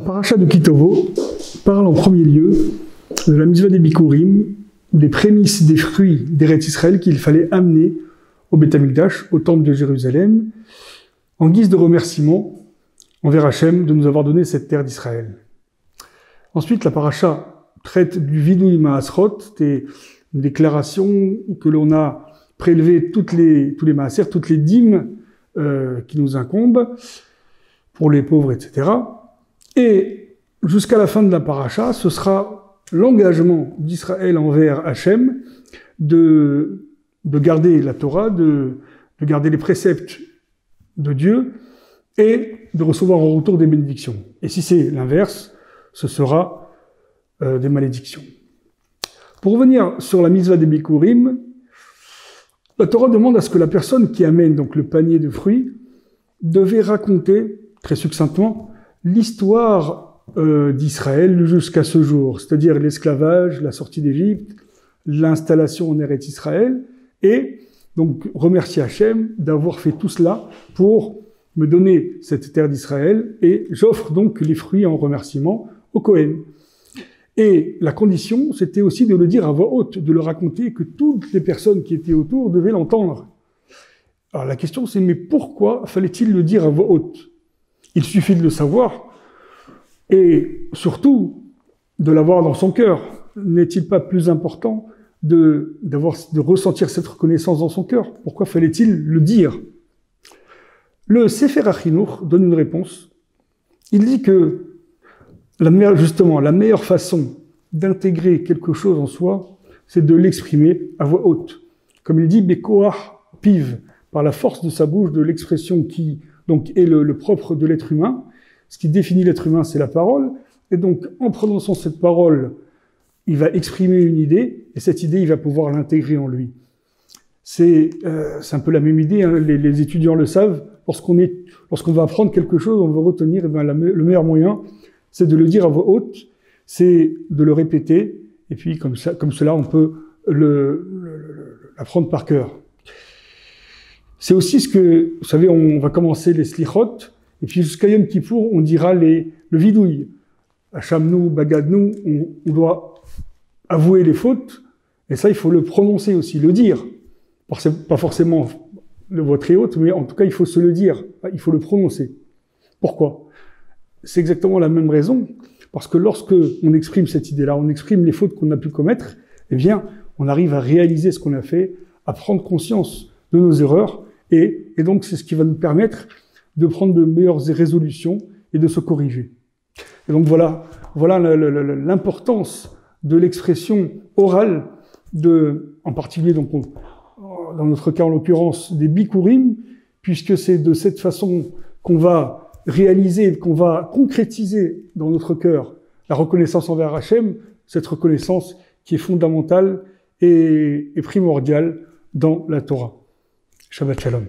paracha de Kitovo parle en premier lieu de la mitzvah des Bikurim, des prémices des fruits d'Eretz Israël qu'il fallait amener au Beth Amikdash, au temple de Jérusalem, en guise de remerciement envers Hachem de nous avoir donné cette terre d'Israël. Ensuite, la paracha traite du Vidui Maasrot, c'est une déclaration que l'on a prélevé tous les maaser, toutes les dîmes qui nous incombent, pour les pauvres, etc. Et jusqu'à la fin de la paracha, ce sera l'engagement d'Israël envers Hachem de garder la Torah, de garder les préceptes de Dieu et de recevoir en retour des bénédictions. Et si c'est l'inverse, ce sera des malédictions. Pour revenir sur la mitzvah des Bikurim, la Torah demande à ce que la personne qui amène donc le panier de fruits devait raconter, très succinctement, l'histoire d'Israël jusqu'à ce jour, c'est-à-dire l'esclavage, la sortie d'Égypte, l'installation en Eretz Israël, et donc remercier Hachem d'avoir fait tout cela pour me donner cette terre d'Israël, et j'offre donc les fruits en remerciement au Kohen. Et la condition, c'était aussi de le dire à voix haute, de le raconter, que toutes les personnes qui étaient autour devaient l'entendre. Alors la question c'est, mais pourquoi fallait-il le dire à voix haute? Il suffit de le savoir, et surtout de l'avoir dans son cœur. N'est-il pas plus important de ressentir cette reconnaissance dans son cœur? Pourquoi fallait-il le dire? Le Sefer HaChinuch donne une réponse. Il dit que la meilleure façon d'intégrer quelque chose en soi, c'est de l'exprimer à voix haute. Comme il dit, Bekoach Piv, par la force de sa bouche, de l'expression qui donc est le propre de l'être humain. Ce qui définit l'être humain, c'est la parole. Et donc, en prononçant cette parole, il va exprimer une idée, et cette idée, il va pouvoir l'intégrer en lui. C'est un peu la même idée, hein, les étudiants le savent. Lorsqu'on va apprendre quelque chose, on veut retenir, et bien le meilleur moyen, c'est de le dire à voix haute, c'est de le répéter, et puis comme cela, on peut l'apprendre par cœur. C'est aussi ce que, vous savez, on va commencer les slichot, et puis jusqu'à Yom Kippour, on dira le vidouille. Hachamnou, bagadnou, on doit avouer les fautes, et ça, il faut le prononcer aussi, le dire. Pas forcément de voix très haute, mais en tout cas, il faut se le dire, il faut le prononcer. Pourquoi? C'est exactement la même raison, parce que lorsque on exprime cette idée-là, on exprime les fautes qu'on a pu commettre, eh bien, on arrive à réaliser ce qu'on a fait, à prendre conscience de nos erreurs, et donc c'est ce qui va nous permettre de prendre de meilleures résolutions et de se corriger. Et donc voilà l'importance de l'expression orale, en particulier donc dans notre cas en l'occurrence des Bikurim, puisque c'est de cette façon qu'on va réaliser, qu'on va concrétiser dans notre cœur la reconnaissance envers Hachem, cette reconnaissance qui est fondamentale et primordiale dans la Torah. Shabbat Shalom.